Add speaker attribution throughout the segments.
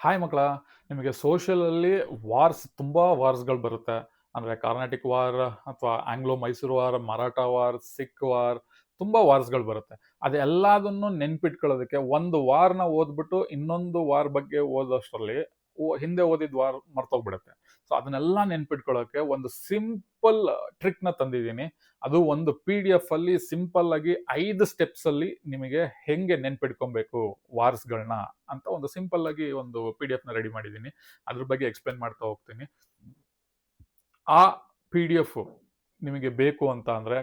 Speaker 1: Hi ಮಕ್ಕಳ, ನಿಮಗೆ ಸೋಷಿಯಲಲ್ಲಿ ತುಂಬ ವಾರ್ಸ್ಗಳು ಬರುತ್ತೆ. ಅಂದರೆ ಕಾರ್ನಾಟಿಕ್ ವಾರ್ ಅಥವಾ Anglo Mysore war, Maratha war, Sikh war, ತುಂಬ ವಾರ್ಸ್ಗಳು ಬರುತ್ತೆ. ಅದೆಲ್ಲದನ್ನು ನೆನ್ಪಿಟ್ಕೊಳ್ಳೋದಕ್ಕೆ ಒಂದು ವಾರ್ನ ಓದ್ಬಿಟ್ಟು ಇನ್ನೊಂದು ವಾರ್ ಬಗ್ಗೆ ಓದೋಷ್ಟರಲ್ಲಿ ಹಿಂದೆ ಓದಿದ ವಾರ್ ಮರ್ತೋಗ್ಬಿಡುತ್ತೆ. ಸೊ ಅದನ್ನೆಲ್ಲ ನೆನ್ಪಿಟ್ಕೊಳ್ಳೋಕೆ ಒಂದು ಸಿಂಪಲ್ ಟ್ರಿಕ್ನ ತಂದಿದ್ದೀನಿ. ಅದು ಒಂದು PDF ಅಲ್ಲಿ ಸಿಂಪಲ್ ಆಗಿ 5 ಸ್ಟೆಪ್ಸ್ ಅಲ್ಲಿ ನಿಮಗೆ ಹೆಂಗೆ ನೆನ್ಪಿಟ್ಕೊಬೇಕು ವಾರ್ಸ್ಗಳನ್ನ ಅಂತ ಒಂದು ಸಿಂಪಲ್ ಆಗಿ ಒಂದು PDF ನ ರೆಡಿ ಮಾಡಿದ್ದೀನಿ. ಅದ್ರ ಬಗ್ಗೆ ಎಕ್ಸ್ಪ್ಲೇನ್ ಮಾಡ್ತಾ ಹೋಗ್ತೀನಿ. ಆ PDF ನಿಮಗೆ ಬೇಕು ಅಂತ ಅಂದ್ರೆ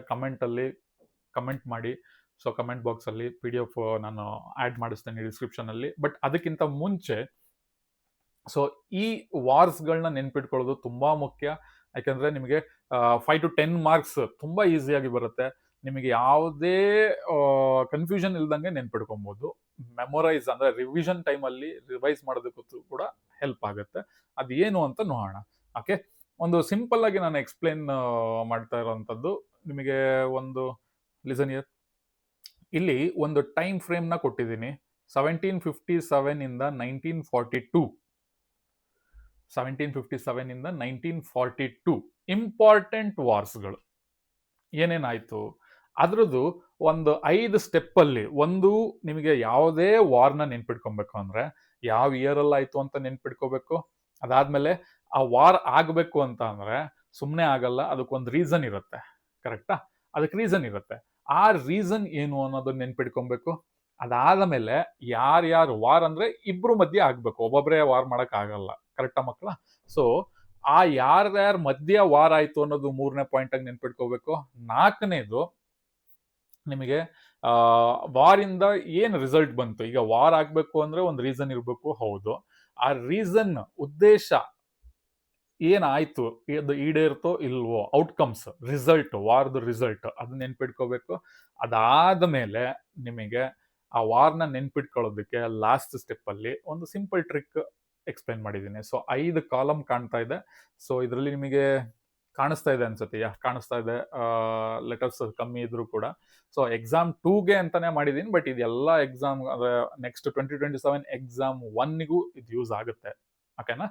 Speaker 1: ಕಮೆಂಟ್ ಮಾಡಿ. ಸೊ ಕಮೆಂಟ್ ಬಾಕ್ಸ್ ಅಲ್ಲಿ PDF ನಾನು ಆಡ್ ಮಾಡಿಸ್ತೇನೆ ಡಿಸ್ಕ್ರಿಪ್ಷನ್ ಅಲ್ಲಿ. ಬಟ್ ಅದಕ್ಕಿಂತ ಮುಂಚೆ ಸೊ ಈ ವಾರ್ಸ್ಗಳನ್ನ ನೆನ್ಪಿಟ್ಕೊಳ್ಳೋದು ತುಂಬಾ ಮುಖ್ಯ. ಯಾಕಂದ್ರೆ ನಿಮಗೆ 5 to 10 ಮಾರ್ಕ್ಸ್ ತುಂಬಾ ಈಸಿಯಾಗಿ ಬರುತ್ತೆ. ನಿಮಗೆ ಯಾವುದೇ ಕನ್ಫ್ಯೂಷನ್ ಇಲ್ದಂಗೆ ನೆನ್ಪಿಟ್ಕೊಬಹುದು. ಮೆಮೊರೈಸ್ ಅಂದ್ರೆ ರಿವಿಷನ್ ಟೈಮಲ್ಲಿ ರಿವೈಸ್ ಮಾಡೋದಕ್ಕೂ ಕೂಡ ಹೆಲ್ಪ್ ಆಗುತ್ತೆ. ಅದು ಏನು ಅಂತ ನೋಡೋಣ. ಓಕೆ, ಒಂದು ಸಿಂಪಲ್ ಆಗಿ ನಾನು ಎಕ್ಸ್ಪ್ಲೇನ್ ಮಾಡ್ತಾ ಇರೋವಂಥದ್ದು ನಿಮಗೆ. ಒಂದು ಲಿಸನ್ ಇಯರ್. ಇಲ್ಲಿ ಒಂದು ಟೈಮ್ ಫ್ರೇಮ್ನ ಕೊಟ್ಟಿದ್ದೀನಿ. 1757 ಇಂದ 1942. 1757 ಇಂದ 1942 ಇಂಪಾರ್ಟೆಂಟ್ ವಾರ್ಸ್ಗಳು ಏನೇನಾಯ್ತು ಅದ್ರದ್ದು ಒಂದು 5 ಸ್ಟೆಪ್ ಅಲ್ಲಿ. ಒಂದು, ನಿಮಗೆ ಯಾವುದೇ ವಾರ್ನ ನೆನ್ಪಿಟ್ಕೊಬೇಕು ಅಂದ್ರೆ ಯಾವ ಇಯರ್ ಅಲ್ಲಿ ಆಯ್ತು ಅಂತ ನೆನ್ಪಿಟ್ಕೋಬೇಕು. ಅದಾದ್ಮೇಲೆ ಆ ವಾರ್ ಆಗ್ಬೇಕು ಅಂತ ಅಂದ್ರೆ ಸುಮ್ಮನೆ ಆಗಲ್ಲ, ಅದಕ್ಕೊಂದು ರೀಸನ್ ಇರುತ್ತೆ. ಕರೆಕ್ಟಾ? ಅದಕ್ಕೆ ರೀಸನ್ ಇರುತ್ತೆ. ಆ ರೀಸನ್ ಏನು ಅನ್ನೋದನ್ನ ನೆನ್ಪಿಟ್ಕೊಬೇಕು. ಅದಾದ ಮೇಲೆ ಯಾರ್ಯಾರು ವಾರ್ ಅಂದ್ರೆ ಇಬ್ರು ಮಧ್ಯೆ ಆಗ್ಬೇಕು, ಒಬ್ಬೊಬ್ಬರೇ ವಾರ್ ಮಾಡಕ್ ಆಗಲ್ಲ. ಕರೆಕ್ಟಾ ಮಕ್ಕಳ? ಸೊ ಆ ಯಾರ್ಯಾರ ಮಧ್ಯ ವಾರ್ ಆಯ್ತು ಅನ್ನೋದು 3ನೇ ಪಾಯಿಂಟ್ ಆಗಿ ನೆನ್ಪಿಟ್ಕೋಬೇಕು. 4ನೇದು, ನಿಮಗೆ ವಾರಿಂದ ಏನ್ ರಿಸಲ್ಟ್ ಬಂತು. ಈಗ ವಾರ್ ಆಗ್ಬೇಕು ಅಂದ್ರೆ ಒಂದು ರೀಸನ್ ಇರ್ಬೇಕು. ಹೌದು, ಆ ರೀಸನ್ ಉದ್ದೇಶ ಏನಾಯ್ತು, ಇದು ಈಡೇರ್ತೋ ಇಲ್ವೋ, ಔಟ್ಕಮ್ಸ್, ರಿಸಲ್ಟ್, ವಾರ್ದು ರಿಸಲ್ಟ್ ಅದನ್ನ ನೆನ್ಪಿಟ್ಕೋಬೇಕು. ಅದಾದ ಮೇಲೆ ನಿಮಗೆ ಆ ವಾರ್ನ ನೆನ್ಪಿಟ್ಕೊಳ್ಳೋದಕ್ಕೆ ಲಾಸ್ಟ್ ಸ್ಟೆಪ್ ಅಲ್ಲಿ ಒಂದು ಸಿಂಪಲ್ ಟ್ರಿಕ್ ಎಕ್ಸ್ಪ್ಲೈನ್ ಮಾಡಿದ್ದೀನಿ. ಸೊ 5 ಕಾಲಮ್ ಕಾಣ್ತಾ ಇದೆ. ಸೊ ಇದರಲ್ಲಿ ನಿಮಗೆ ಕಾಣಿಸ್ತಾ ಇದೆ ಅನ್ಸುತ್ತೆ. ಕಾಣಿಸ್ತಾ ಇದೆ. ಲೆಟರ್ಸ್ ಕಮ್ಮಿ ಇದ್ರು ಕೂಡ. ಸೊ ಎಕ್ಸಾಮ್ 2ಗೆ ಅಂತಾನೆ ಮಾಡಿದೀನಿ. ಬಟ್ ಇದೆಲ್ಲ ಎಕ್ಸಾಮ್ ಅಂದ್ರೆ ನೆಕ್ಸ್ಟ್ 2027 ಎಕ್ಸಾಮ್ 1ಗೂ ಇದು ಯೂಸ್ ಆಗುತ್ತೆ. ಓಕೆನಾ?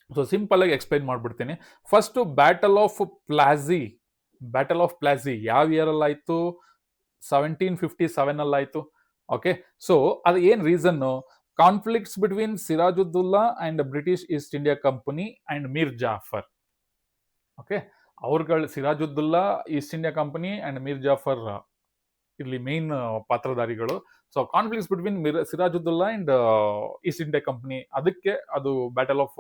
Speaker 1: ಸೊ ಸಿಂಪಲ್ ಆಗಿ ಎಕ್ಸ್ಪ್ಲೈನ್ ಮಾಡ್ಬಿಡ್ತೀನಿ. ಫಸ್ಟ್, ಬ್ಯಾಟಲ್ ಆಫ್ ಪ್ಲಾಸಿ ಯಾವ ಇಯರ್ ಅಲ್ಲಿ ಆಯ್ತು? 1757 ಅಲ್ಲಿ ಆಯ್ತು. ಓಕೆ, ಸೊ ಅದು ಏನ್ reason? Conflicts between Sirajuddaula and British East India Company and Mir Jafar. Okay, ಅವ್ರಗಳು Sirajuddaula, East India Company and Mir Jafar ಇಲ್ಲಿ ಮೇನ್ ಪಾತ್ರಧಾರಿಗಳು. So conflicts between Sirajuddaula and East India Company, ಅದಕ್ಕೆ ಅದು ಬ್ಯಾಟಲ್ ಆಫ್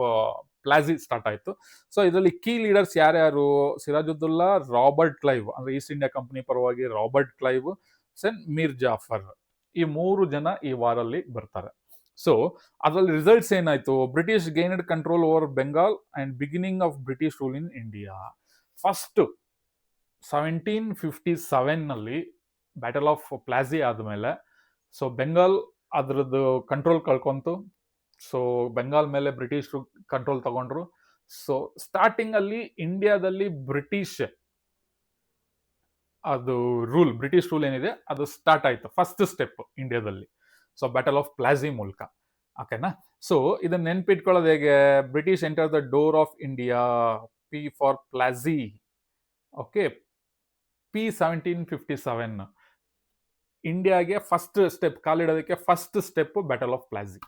Speaker 1: ಪ್ಲಾಸಿ ಸ್ಟಾರ್ಟ್ ಆಯ್ತು. ಸೊ ಇದರಲ್ಲಿ ಕೀ ಲೀಡರ್ಸ್ ಯಾರ್ಯಾರು? ಸಿರಾಜುದ್ದುಲ್ಲಾ, ರಾಬರ್ಟ್ ಕ್ಲೈವ್ ಅಂದ್ರೆ ಈಸ್ಟ್ ಇಂಡಿಯಾ ಕಂಪನಿ ಪರವಾಗಿ Robert Clive, then Mir Jafar. ಈ 3 ಜನ ಈ ವಾರಲ್ಲಿ ಬರ್ತಾರೆ. ಸೊ ಅದರಲ್ಲಿ ರಿಸಲ್ಟ್ಸ್ ಏನಾಯ್ತು? British gained control over Bengal and beginning of British rule in India. First 1757 ನಲ್ಲಿ ಬ್ಯಾಟಲ್ ಆಫ್ ಪ್ಲಾಸಿ ಆದ್ಮೇಲೆ ಸೊ ಬೆಂಗಾಲ್ ಅದ್ರದ್ದು ಕಂಟ್ರೋಲ್ ಕಳ್ಕೊಂತು. ಸೊ ಬೆಂಗಾಲ್ ಮೇಲೆ ಬ್ರಿಟಿಷ್ ಕಂಟ್ರೋಲ್ ತಗೊಂಡ್ರು. ಸೊ ಸ್ಟಾರ್ಟಿಂಗ್ ಅಲ್ಲಿ ಇಂಡಿಯಾದಲ್ಲಿ ಬ್ರಿಟಿಷ್ ರೂಲ್ ಏನಿದೆ ಅದು ಸ್ಟಾರ್ಟ್ ಆಯ್ತು. ಫಸ್ಟ್ ಸ್ಟೆಪ್ ಇಂಡಿಯಾದಲ್ಲಿ. ಸೊ ಬ್ಯಾಟಲ್ ಆಫ್ ಪ್ಲಾಸಿ ಮೂಲಕ. ಓಕೆನಾ? ಸೊ ಇದನ್ನ ನೆನ್ಪಿಟ್ಕೊಳ್ಳೋದು ಹೇಗೆ? British enter the door of India, P for Plassey. Okay, P 1757 ಇಂಡಿಯಾಗೆ ಫಸ್ಟ್ ಸ್ಟೆಪ್, ಕಾಲಿಡೋದಕ್ಕೆ first step battle of Plassey.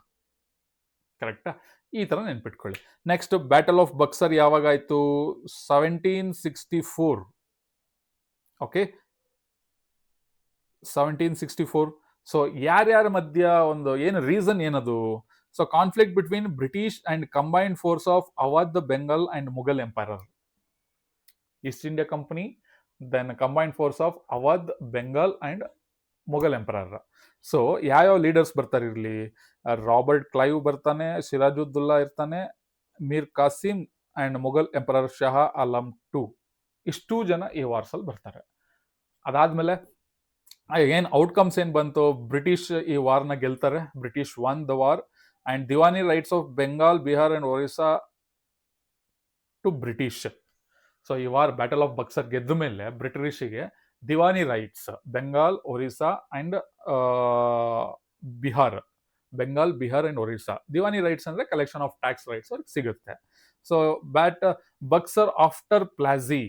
Speaker 1: ಕರೆಕ್ಟಾ? ಈ ತರ ನೆನ್ಪಿಟ್ಕೊಳ್ಳಿ. ನೆಕ್ಸ್ಟ್, ಬ್ಯಾಟಲ್ ಆಫ್ ಬಕ್ಸರ್ ಯಾವಾಗ ಆಯ್ತು? 1764. ಓಕೆ, 1764. ಸೊ ಯಾರ್ಯಾರ ಮಧ್ಯ ಒಂದು ಏನು ರೀಸನ್ ಏನದು? So conflict between British and combined force of Awadh, Bengal and Mughal emperor. East India Company, then combined force of Awadh, Bengal and Mughal emperor. So ಯಾವ ಲೀಡರ್ಸ್ ಬರ್ತಾರೆ ಇರ್ಲಿ? ರಾಬರ್ಟ್ ಕ್ಲೈವ್ ಬರ್ತಾನೆ, ಸಿರಾಜುದ್ದುಲ್ಲಾ ಇರ್ತಾನೆ, Mir Qasim and Mughal emperor Shah Alam II. ಇಷ್ಟು ಜನ ಈ ವಾರ್ಸ್ ಅಲ್ಲಿ ಬರ್ತಾರೆ. ಅದಾದ್ಮೇಲೆ ಏನ್ ಔಟ್ಕಮ್ಸ್ ಏನ್ ಬಂತು? ಬ್ರಿಟಿಷ್ ಈ ವಾರ್ನ ಗೆಲ್ತಾರೆ. British won the war and diwani rights of Bengal, Bihar and Orissa to British. So ಈ ವಾರ್ ಬ್ಯಾಟಲ್ ಆಫ್ ಬಕ್ಸರ್ ಗೆದ್ದ ಮೇಲೆ ಬ್ರಿಟಿಷಿಗೆ diwani rights Bengal, Orissa and Bihar Bengal, Bihar and Orissa. Diwani rights ಅಂದ್ರೆ ಕಲೆಕ್ಷನ್ ಆಫ್ ಟ್ಯಾಕ್ಸ್ ರೈಟ್ಸ್ ಅವ್ರಿಗೆ ಸಿಗುತ್ತೆ. So Buxar after Plassey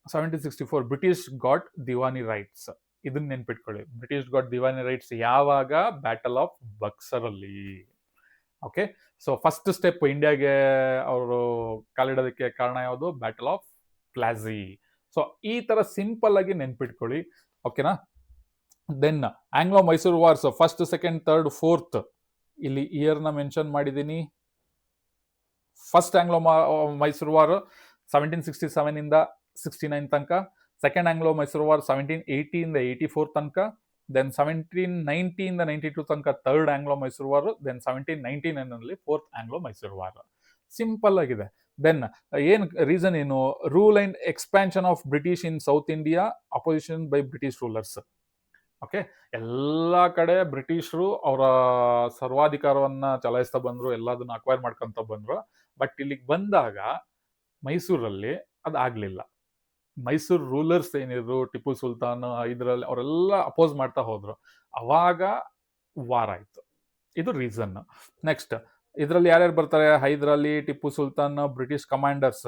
Speaker 1: 1764 British got diwani rights. ಇದನ್ನ ನೆನ್ಪಿಟ್ಕೊಳ್ಳಿ, ಬ್ರಿಟಿಷ್ ಗಾಟ್ ದಿವಾನಿ ರೈಟ್ಸ್ ಯಾವಾಗ? ಬ್ಯಾಟಲ್ ಆಫ್ ಬಕ್ಸರ್ ಅಲ್ಲಿ. ಓಕೆ, ಸೊ ಫಸ್ಟ್ ಸ್ಟೆಪ್ ಇಂಡಿಯಾಗೆ ಅವರು ಕಾಲಿಡೋದಕ್ಕೆ ಕಾರಣ ಯಾವುದು? Battle of Plassey. ಸೊ ಈ ತರ ಸಿಂಪಲ್ ಆಗಿ ನೆನ್ಪಿಟ್ಕೊಳ್ಳಿ. ಓಕೆನಾ? Then Anglo Mysore wars first, second, third, fourth, ಇಲ್ಲಿ ಇಯರ್ ನ ಮೆನ್ಷನ್ ಮಾಡಿದ್ದೀನಿ. ಫಸ್ಟ್ ಆಂಗ್ಲೋ ಮೈಸೂರು ವಾರ್ 1767 ಇಂದ 69 ತನಕ. ಸೆಕೆಂಡ್ ಆಂಗ್ಲೋ ಮೈಸೂರು ವಾರ್ 1780 ಇಂದ 84 ತನಕ. ದೆನ್ 1790 ಇಂದ 92 ತನಕ third Anglo Mysore war. Then 1799 ನಲ್ಲಿ fourth Anglo Mysore war. Simple ಆಗಿದೆ. ದೆನ್ ಏನ್ ರೀಸನ್ ಏನು? Rule and expansion of British in South India, opposition by British rulers. Okay, ಎಲ್ಲ ಕಡೆ ಬ್ರಿಟಿಷರು ಅವರ ಸರ್ವಾಧಿಕಾರವನ್ನ ಚಲಾಯಿಸ್ತಾ ಬಂದ್ರು, ಎಲ್ಲದನ್ನ ಅಕ್ವೈರ್ ಮಾಡ್ಕೊಂತ ಬಂದ್ರು. ಬಟ್ ಇಲ್ಲಿಗೆ ಬಂದಾಗ ಮೈಸೂರಲ್ಲಿ ಅದಾಗ್ಲಿಲ್ಲ. ಮೈಸೂರು ರೂಲರ್ಸ್ ಏನಿದ್ರು, ಟಿಪ್ಪು ಸುಲ್ತಾನ್, ಇದ್ರಲ್ಲಿ ಅವರೆಲ್ಲ ಅಪೋಸ್ ಮಾಡ್ತಾ ಹೋದ್ರು. ಅವಾಗ ವಾರ್ ಆಯ್ತು. ಇದು ರೀಸನ್. ನೆಕ್ಸ್ಟ್ ಇದರಲ್ಲಿ ಯಾರ್ಯಾರು ಬರ್ತಾರೆ? Hyder Ali, Tipu Sultan, British commanders,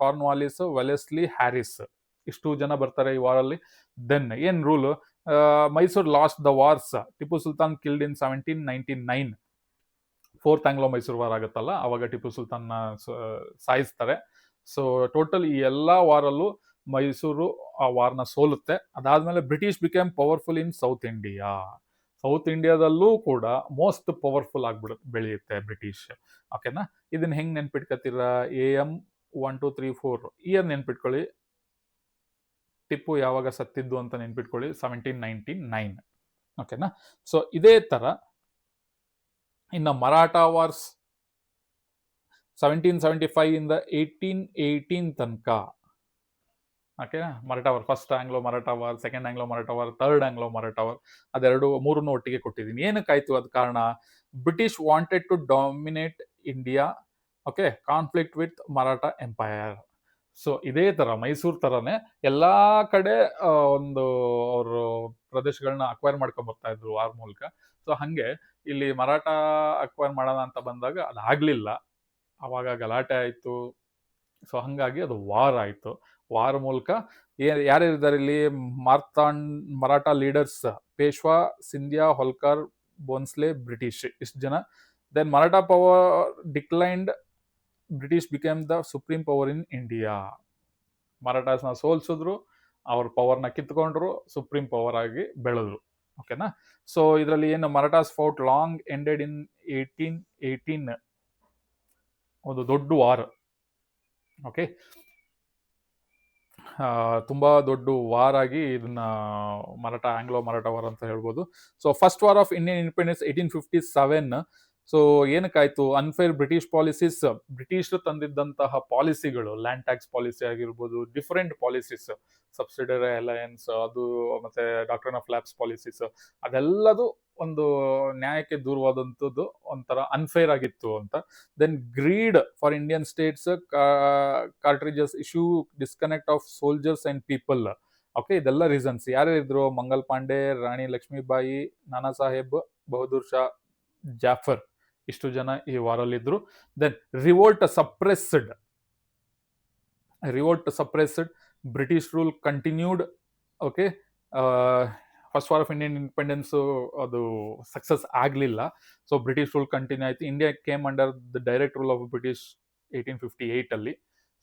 Speaker 1: Cornwallis, Wellesley, Harris, ಇಷ್ಟು ಜನ ಬರ್ತಾರೆ ಈ ವಾರಲ್ಲಿ. ದೆನ್ ಏನ್ rule? Mysore lost the wars. Tipu Sultan killed in 1799. Fourth Anglo Mysore war ಆಗುತ್ತಲ್ಲ, ಅವಾಗ ಟಿಪ್ಪು ಸುಲ್ತಾನ್ ಸಾಯಿಸ್ತಾರೆ. ಸೊ ಟೋಟಲ್ ಈ ಎಲ್ಲಾ ವಾರಲ್ಲೂ ಮೈಸೂರು ಆ ವಾರ್ನ ಸೋಲುತ್ತೆ. ಅದಾದ್ಮೇಲೆ British became powerful in South India. South ಇಂಡಿಯಾದಲ್ಲೂ ಕೂಡ ಮೋಸ್ಟ್ ಪವರ್ಫುಲ್ ಬೆಳೆಯುತ್ತೆ ಬ್ರಿಟಿಷ್. ಓಕೆನಾ? ಇದನ್ನ ಹೆಂಗ್ ನೆನ್ಪಿಟ್ಕೊತೀರಾ? AM 1 2 3 4 ಇಯರ್ ನೆನ್ಪಿಟ್ಕೊಳ್ಳಿ. ಟಿಪ್ಪು ಯಾವಾಗ ಸತ್ತಿದ್ದು ಅಂತ ನೆನ್ಪಿಟ್ಕೊಳ್ಳಿ, 1799. ಓಕೆನಾ? ಸೊ ಇದೇ ತರ ಇನ್ನು ಮರಾಠ ವಾರ್ಸ್ 1775 ಇಂದ 1818 ತನಕ. Okay, Maratha war, first Anglo Maratha war, second Anglo Maratha war, third Anglo Maratha war, ಅದೆರಡು ಮೂರನ್ನು ಒಟ್ಟಿಗೆ ಕೊಟ್ಟಿದ್ದೀನಿ. ಏನಕ್ಕಾಯ್ತು ಅದ್ ಕಾರಣ? British wanted to dominate India. Okay, conflict with Maratha empire. So ಇದೇ ತರ ಮೈಸೂರ್ ತರನೇ ಎಲ್ಲಾ ಕಡೆ ಒಂದು ಅವರು ಪ್ರದೇಶಗಳನ್ನ ಅಕ್ವೈರ್ ಮಾಡ್ಕೊಂಡ್ ಬರ್ತಾ ಇದ್ರು ವಾರ್ ಮೂಲಕ. ಸೊ ಹಂಗೆ ಇಲ್ಲಿ ಮರಾಠ ಅಕ್ವೈರ್ ಮಾಡೋಣ ಅಂತ ಬಂದಾಗ ಅದಾಗ್ಲಿಲ್ಲ. ಅವಾಗ ಗಲಾಟೆ ಆಯ್ತು. ಸೊ ಹಂಗಾಗಿ ಅದು ವಾರ್ ಆಯ್ತು. ವಾರ್ ಮೂಲಕ ಯಾರ್ಯಾರಿದ್ದಾರೆ ಇಲ್ಲಿ? ಮರಾಠ ಲೀಡರ್ಸ್ ಪೇಶ್ವಾ, ಸಿಂಧ್ಯಾ, ಹೋಲ್ಕರ್, ಬೋನ್ಸ್ಲೆ, ಬ್ರಿಟಿಷ್, ಇಷ್ಟು ಜನ. Then Maratha power declined, British became the supreme power in India. ಮರಾಠಾಸ್ನ ಸೋಲ್ಸಿದ್ರು, ಅವ್ರ ಪವರ್ನ ಕಿತ್ಕೊಂಡ್ರು, ಸುಪ್ರೀಂ ಪವರ್ ಆಗಿ ಬೆಳೆದ್ರು. ಓಕೆನಾ? ಸೊ ಇದರಲ್ಲಿ ಏನು ಮರಾಠಾಸ್ ಫೌಟ್ ಲಾಂಗ್ ಎಂಡೆಡ್ ಇನ್ 1818, ಒಂದು ದೊಡ್ಡ ವಾರ್. ಓಕೆ, ತುಂಬಾ ದೊಡ್ಡ ವಾರ್ ಆಗಿ ಇದನ್ನ ಆಂಗ್ಲೋ ಮರಾಠ ವಾರ್ ಅಂತ ಹೇಳ್ಬೋದು. So first war of Indian independence 1857. So ಏನಕ್ಕಾಯ್ತು? ಅನ್ಫೇರ್ ಬ್ರಿಟಿಷ್ ಪಾಲಿಸೀಸ್, ಬ್ರಿಟಿಷರು ತಂದಿದ್ದಂತಹ ಪಾಲಿಸಿಗಳು, ಲ್ಯಾಂಡ್ ಟ್ಯಾಕ್ಸ್ ಪಾಲಿಸಿ ಆಗಿರ್ಬೋದು, ಡಿಫರೆಂಟ್ ಪಾಲಿಸೀಸ್, ಸಬ್ಸಿಡರಿ ಅಲಯನ್ಸ್, ಅದು ಮತ್ತೆ ಡಾಕ್ಟ್ರಿನ್ ಆಫ್ ಲ್ಯಾಬ್ಸ್ ಪಾಲಿಸೀಸ್, ಅದೆಲ್ಲದು ಒಂದು ನ್ಯಾಯಕ್ಕೆ ದೂರವಾದಂಥದ್ದು, ಒಂಥರ ಅನ್ಫೇರ್ ಆಗಿತ್ತು ಅಂತ. Then greed for Indian states, cartridges issue, disconnect of soldiers and people. Okay, ಇದೆಲ್ಲ ರೀಸನ್ಸ್. ಯಾರ್ಯಾರಿದ್ರು? ಮಂಗಲ್ ಪಾಂಡೆ, ರಾಣಿ ಲಕ್ಷ್ಮೀಬಾಯಿ, ನಾನಾ ಸಾಹೇಬ್, ಬಹದ್ದೂರ್ ಶಾ, ಜಾಫರ್, ಇಷ್ಟು ಜನ ಈ ವಾರಲ್ಲಿದ್ರು. Then revolt suppressed, British rule continued. Okay, first war of Indian independence ಅದು ಸಕ್ಸಸ್ ಆಗಲಿಲ್ಲ. ಸೊ ಬ್ರಿಟಿಷ್ ರೂಲ್ ಕಂಟಿನ್ಯೂ ಆಯ್ತು. India came under the direct rule of British 1858 ಅಲ್ಲಿ.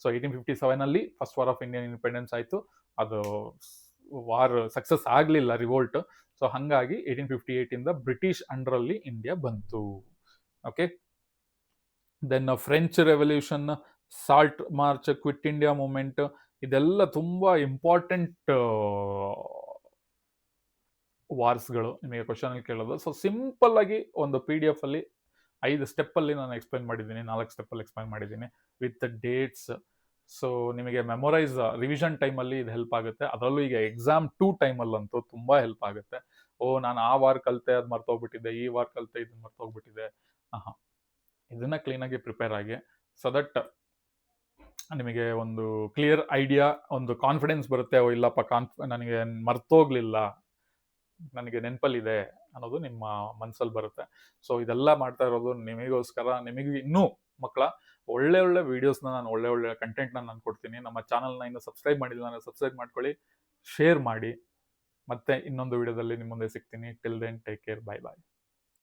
Speaker 1: So 1857 ಅಲ್ಲಿ first war of Indian independence ಆಯ್ತು. ಅದು war success ಆಗಲಿಲ್ಲ, revolt. So ಹಂಗಾಗಿ 1858 ಇಂದ ಬ್ರಿಟಿಷ್ ಅಂಡರ್ ಅಲ್ಲಿ ಇಂಡಿಯಾ ಬಂತು. Okay, then French revolution, salt march, quit India movement, ಇದೆಲ್ಲ ತುಂಬಾ ಇಂಪಾರ್ಟೆಂಟ್ ವಾರ್ಸ್ಗಳು ನಿಮಗೆ ಕ್ವಶನ್ ಅಲ್ಲಿ ಕೇಳೋದು. ಸೊ ಸಿಂಪಲ್ ಆಗಿ ಒಂದು PDF ಅಲ್ಲಿ 5 ಸ್ಟೆಪ್ ಅಲ್ಲಿ ನಾನು ಎಕ್ಸ್ಪ್ಲೈನ್ ಮಾಡಿದ್ದೀನಿ, 4 ಸ್ಟೆಪ್ ಅಲ್ಲಿ ಎಕ್ಸ್ಪ್ಲೈನ್ ಮಾಡಿದ್ದೀನಿ ವಿತ್ ಡೇಟ್ಸ್. ಸೊ ನಿಮಗೆ ಮೆಮೊರೈಸ್ ರಿವಿಷನ್ ಟೈಮಲ್ಲಿ ಇದು ಹೆಲ್ಪ್ ಆಗುತ್ತೆ. ಅದರಲ್ಲೂ ಈಗ ಎಕ್ಸಾಮ್ 2 ಟೈಮಲ್ಲಂತೂ ತುಂಬಾ ಹೆಲ್ಪ್ ಆಗುತ್ತೆ. ನಾನು ಆ ವಾರ ಕಲಿತೆ, ಅದು ಮರ್ತೋಗ್ಬಿಟ್ಟಿದೆ, ಈ ವಾರ ಕಲಿತೆ, ಇದನ್ನ ಮರ್ತೋಗ್ಬಿಟ್ಟಿದೆ. ಇದನ್ನ ಕ್ಲೀನಾಗಿ ಪ್ರಿಪೇರ್ ಆಗಿ, ಸೊ ದಟ್ ನಿಮಗೆ ಒಂದು ಕ್ಲಿಯರ್ ಐಡಿಯಾ, ಒಂದು ಕಾನ್ಫಿಡೆನ್ಸ್ ಬರುತ್ತೆ. ಇಲ್ಲಪ್ಪ, ನನಗೆ ಮರ್ತೋಗ್ಲಿಲ್ಲ, ನನಗೆ ನೆನಪಲ್ಲಿದೆ ಅನ್ನೋದು ನಿಮ್ಮ ಮನಸ್ಸಲ್ಲಿ ಬರುತ್ತೆ. ಸೊ ಇದೆಲ್ಲ ಮಾಡ್ತಾ ಇರೋದು ನಿಮಗೋಸ್ಕರ. ನಿಮಗೆ ಇನ್ನೂ ಮಕ್ಕಳ ಒಳ್ಳೆ ಒಳ್ಳೆ ವಿಡಿಯೋಸ್ನ ನಾನು ಒಳ್ಳೆ ಒಳ್ಳೆ ಕಂಟೆಂಟ್ನ ನಾನು ಕೊಡ್ತೀನಿ. ನಮ್ಮ ಚಾನಲ್ನ ಇನ್ನೂ ಸಬ್ಸ್ಕ್ರೈಬ್ ಮಾಡಿಲ್ಲ ಅಂದರೆ ಸಬ್ಸ್ಕ್ರೈಬ್ ಮಾಡ್ಕೊಳ್ಳಿ, ಶೇರ್ ಮಾಡಿ. ಮತ್ತೆ ಇನ್ನೊಂದು ವಿಡಿಯೋದಲ್ಲಿ ನಿಮ್ಮ ಮುಂದೆ ಸಿಗ್ತೀನಿ. Till then take care, bye ಬಾಯ್.